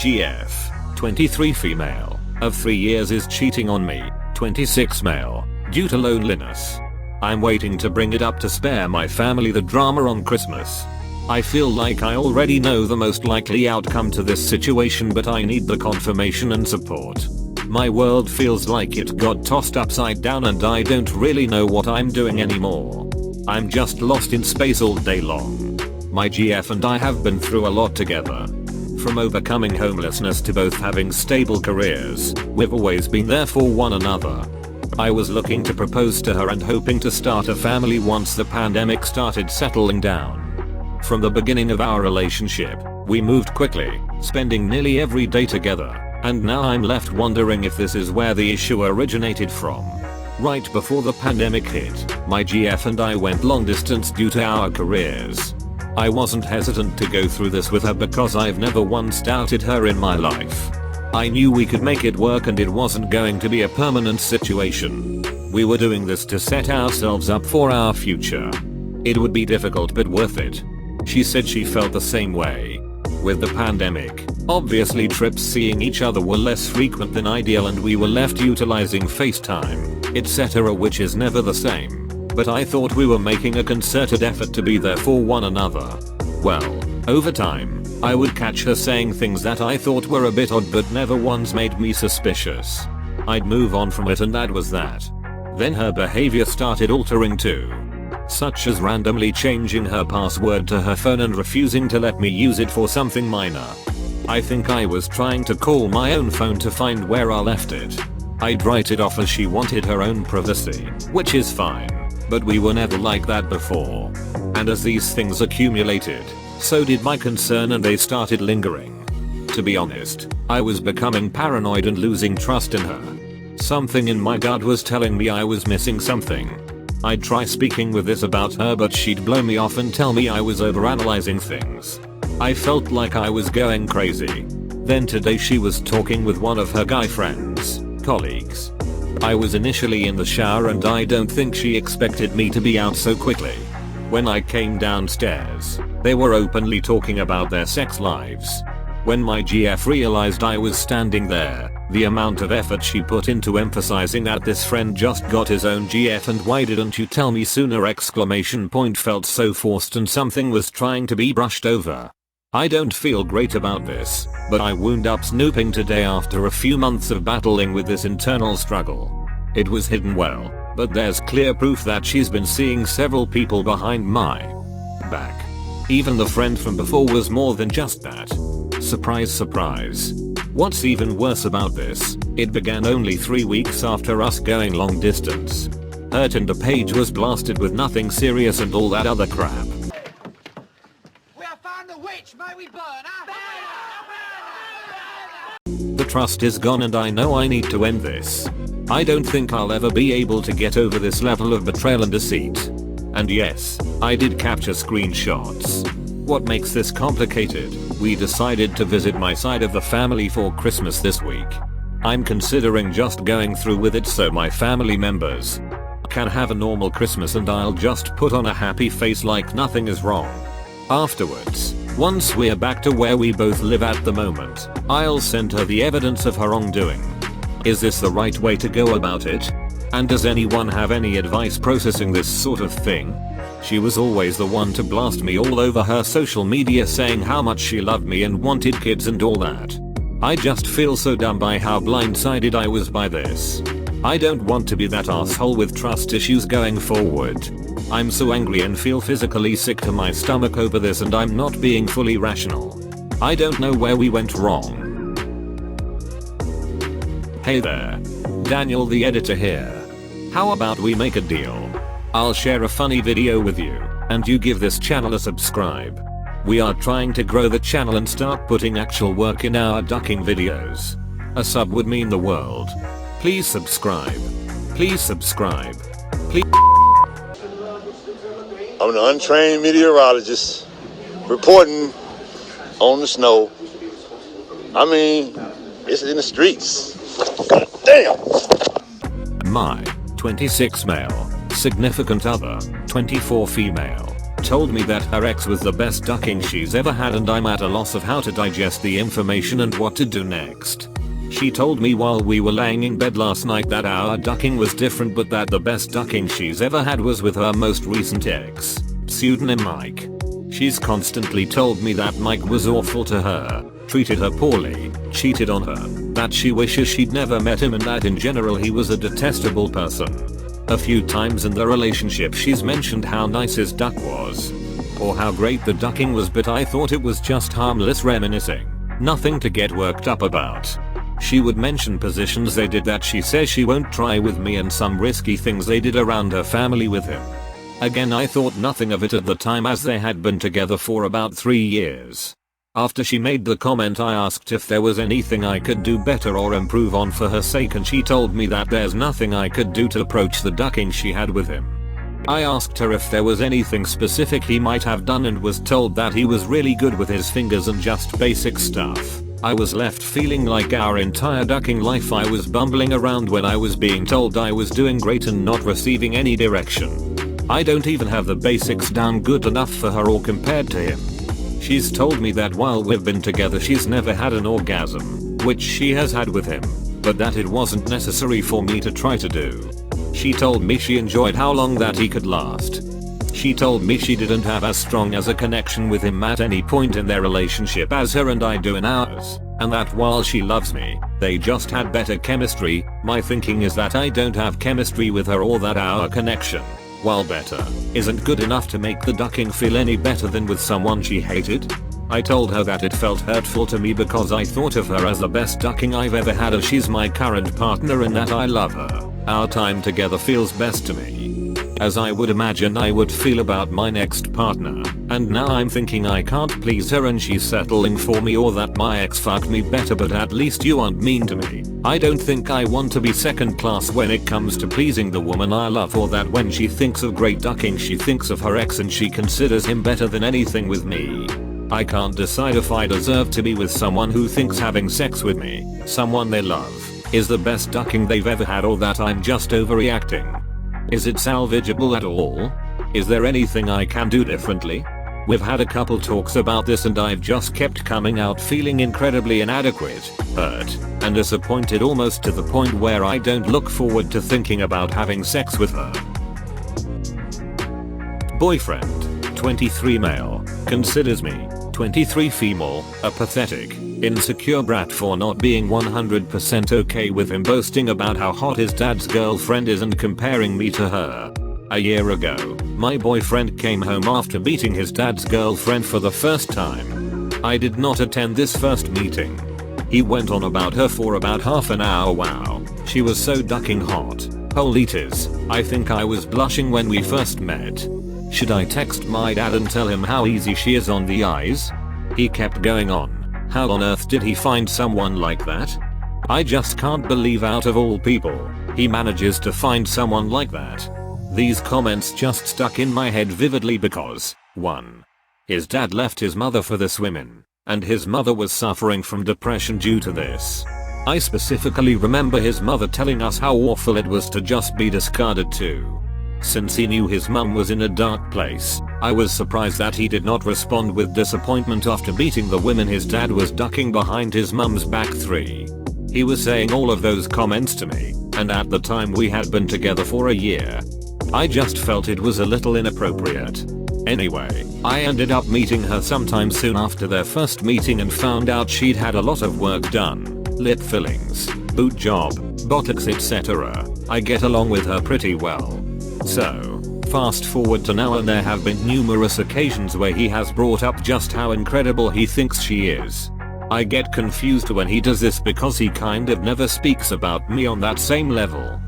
GF, 23 female, of 3 years is cheating on me, 26 male, due to loneliness. I'm waiting to bring it up to spare my family the drama on Christmas. I feel like I already know the most likely outcome to this situation, but I need the confirmation and support. My world feels like it got tossed upside down and I don't really know what I'm doing anymore. I'm just lost in space all day long. My GF and I have been through a lot together. From overcoming homelessness to both having stable careers, we've always been there for one another. I was looking to propose to her and hoping to start a family once the pandemic started settling down. From the beginning of our relationship, we moved quickly, spending nearly every day together, and now I'm left wondering if this is where the issue originated from. Right before the pandemic hit, my GF and I went long distance due to our careers. I wasn't hesitant to go through this with her because I've never once doubted her in my life. I knew we could make it work and it wasn't going to be a permanent situation. We were doing this to set ourselves up for our future. It would be difficult but worth it. She said she felt the same way. With the pandemic, obviously trips seeing each other were less frequent than ideal and we were left utilizing FaceTime, etc., which is never the same. But I thought we were making a concerted effort to be there for one another. Well, over time, I would catch her saying things that I thought were a bit odd but never once made me suspicious. I'd move on from it and that was that. Then her behavior started altering too. Such as randomly changing her password to her phone and refusing to let me use it for something minor. I think I was trying to call my own phone to find where I left it. I'd write it off as she wanted her own privacy, which is fine, but we were never like that before. And as these things accumulated, so did my concern and they started lingering. To be honest, I was becoming paranoid and losing trust in her. Something in my gut was telling me I was missing something. I'd try speaking with this about her but she'd blow me off and tell me I was overanalyzing things. I felt like I was going crazy. Then today she was talking with one of her guy friends, colleagues. I was initially in the shower and I don't think she expected me to be out so quickly. When I came downstairs, they were openly talking about their sex lives. When my GF realized I was standing there, the amount of effort she put into emphasizing that this friend just got his own GF and why didn't you tell me sooner exclamation point felt so forced and something was trying to be brushed over. I don't feel great about this, but I wound up snooping today after a few months of battling with this internal struggle. It was hidden well, but there's clear proof that she's been seeing several people behind my back. Even the friend from before was more than just that. Surprise, surprise. What's even worse about this, it began only 3 weeks after us going long distance. Her Tinder page was blasted with nothing serious and all that other crap. We have found the witch, may we burn her? The trust is gone and I know I need to end this. I don't think I'll ever be able to get over this level of betrayal and deceit. And yes, I did capture screenshots. What makes this complicated, we decided to visit my side of the family for Christmas this week. I'm considering just going through with it so my family members can have a normal Christmas and I'll just put on a happy face like nothing is wrong. Afterwards, once we're back to where we both live at the moment, I'll send her the evidence of her wrongdoing. Is this the right way to go about it? And does anyone have any advice processing this sort of thing? She was always the one to blast me all over her social media saying how much she loved me and wanted kids and all that. I just feel so dumb by how blindsided I was by this. I don't want to be that asshole with trust issues going forward. I'm so angry and feel physically sick to my stomach over this and I'm not being fully rational. I don't know where we went wrong. Hey there. Daniel the editor here. How about we make a deal? I'll share a funny video with you, and you give this channel a subscribe. We are trying to grow the channel and start putting actual work in our ducking videos. A sub would mean the world. Please subscribe. Please subscribe. Please. I'm an untrained meteorologist reporting on the snow. I mean, it's in the streets. God damn. My 26 male significant other, 24 female, told me that her ex was the best ducking she's ever had, and I'm at a loss of how to digest the information and what to do next. She told me while we were laying in bed last night that our ducking was different, but that the best ducking she's ever had was with her most recent ex, pseudonym Mike. She's constantly told me that Mike was awful to her, treated her poorly, cheated on her, that she wishes she'd never met him, and that in general he was a detestable person. A few times in the relationship she's mentioned how nice his duck was, or how great the ducking was, but I thought it was just harmless reminiscing, nothing to get worked up about. She would mention positions they did that she says she won't try with me, and some risky things they did around her family with him. Again, I thought nothing of it at the time, as they had been together for about 3 years. After she made the comment, I asked if there was anything I could do better or improve on for her sake, and she told me that there's nothing I could do to approach the ducking she had with him. I asked her if there was anything specific he might have done, and was told that he was really good with his fingers and just basic stuff. I was left feeling like our entire ducking life I was bumbling around when I was being told I was doing great and not receiving any direction. I don't even have the basics down good enough for her or compared to him. She's told me that while we've been together she's never had an orgasm, which she has had with him, but that it wasn't necessary for me to try to do. She told me she enjoyed how long that he could last. She told me she didn't have as strong as a connection with him at any point in their relationship as her and I do in ours, and that while she loves me, they just had better chemistry. My thinking is that I don't have chemistry with her, or that our connection, while better, isn't good enough to make the ducking feel any better than with someone she hated. I told her that it felt hurtful to me because I thought of her as the best ducking I've ever had, as she's my current partner, and that I love her. Our time together feels best to me, as I would imagine I would feel about my next partner, and now I'm thinking I can't please her and she's settling for me, or that my ex fucked me better, but at least you aren't mean to me. I don't think I want to be second class when it comes to pleasing the woman I love, or that when she thinks of great ducking she thinks of her ex and she considers him better than anything with me. I can't decide if I deserve to be with someone who thinks having sex with me, someone they love, is the best ducking they've ever had, or that I'm just overreacting. Is it salvageable at all? Is there anything I can do differently? We've had a couple talks about this and I've just kept coming out feeling incredibly inadequate, hurt, and disappointed, almost to the point where I don't look forward to thinking about having sex with her. Boyfriend, 23 male, considers me, 23 female, a pathetic, insecure brat for not being 100% okay with him boasting about how hot his dad's girlfriend is and comparing me to her. A year ago, my boyfriend came home after meeting his dad's girlfriend for the first time. I did not attend this first meeting. He went on about her for about half an hour. Wow, she was so ducking hot. Holy tis, I think I was blushing when we first met. Should I text my dad and tell him how easy she is on the eyes? He kept going on. How on earth did he find someone like that? I just can't believe out of all people, he manages to find someone like that. These comments just stuck in my head vividly because, 1. His dad left his mother for this woman, and his mother was suffering from depression due to this. I specifically remember his mother telling us how awful it was to just be discarded too. Since he knew his mum was in a dark place, I was surprised that he did not respond with disappointment after meeting the women his dad was ducking behind his mum's back. 3. He was saying all of those comments to me, and at the time we had been together for a year. I just felt it was a little inappropriate. Anyway, I ended up meeting her sometime soon after their first meeting and found out she'd had a lot of work done, lip fillings, boob job, botox, etc. I get along with her pretty well. So, fast forward to now and there have been numerous occasions where he has brought up just how incredible he thinks she is. I get confused when he does this because he kind of never speaks about me on that same level.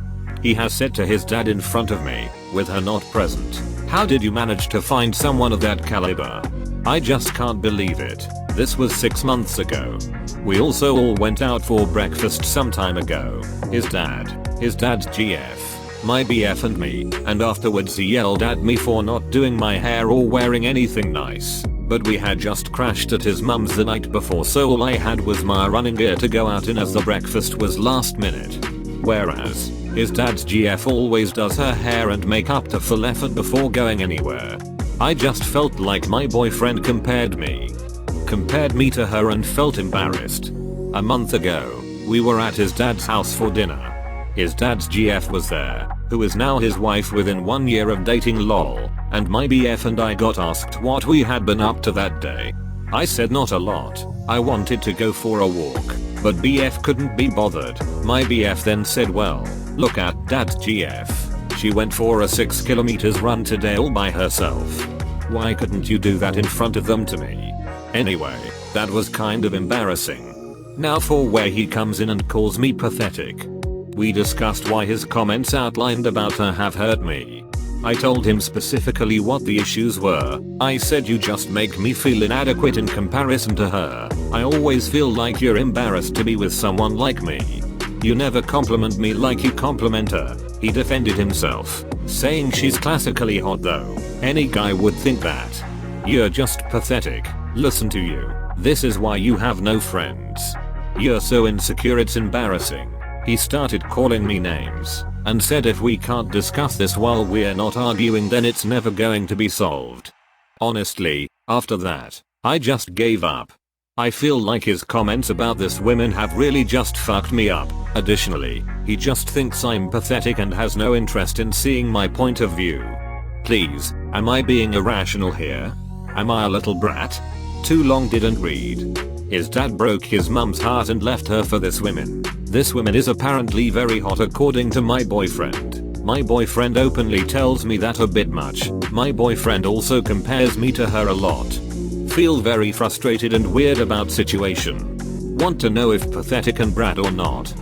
He has said to his dad in front of me, with her not present, "How did you manage to find someone of that caliber?" I just can't believe it. This was 6 months ago. We also all went out for breakfast some time ago. His dad's GF, my BF and me, and afterwards he yelled at me for not doing my hair or wearing anything nice. But we had just crashed at his mum's the night before, so all I had was my running gear to go out in as the breakfast was last minute. Whereas, his dad's GF always does her hair and makeup to full effort before going anywhere. I just felt like my boyfriend compared me to her and felt embarrassed. A month ago, we were at his dad's house for dinner. His dad's GF was there, who is now his wife within 1 year of dating lol, and my BF and I got asked what we had been up to that day. I said not a lot, I wanted to go for a walk, but BF couldn't be bothered. My BF then said, well, look at dad's GF. She went for a 6 kilometers run today all by herself. Why couldn't you do that in front of them to me? Anyway, that was kind of embarrassing. Now for where he comes in and calls me pathetic. We discussed why his comments outlined about her have hurt me. I told him specifically what the issues were. I said, you just make me feel inadequate in comparison to her. I always feel like you're embarrassed to be with someone like me. You never compliment me like you compliment her. He defended himself, saying she's classically hot though. Any guy would think that. You're just pathetic. Listen to you. This is why you have no friends. You're so insecure it's embarrassing. He started calling me names and said if we can't discuss this while we're not arguing then it's never going to be solved. Honestly, after that, I just gave up. I feel like his comments about this women have really just fucked me up. Additionally, he just thinks I'm pathetic and has no interest in seeing my point of view. Please, am I being irrational here? Am I a little brat? Too long didn't read. His dad broke his mum's heart and left her for this woman. This woman is apparently very hot according to my boyfriend. My boyfriend openly tells me that a bit much. My boyfriend also compares me to her a lot. Feel very frustrated and weird about situation. Want to know if pathetic and brat or not.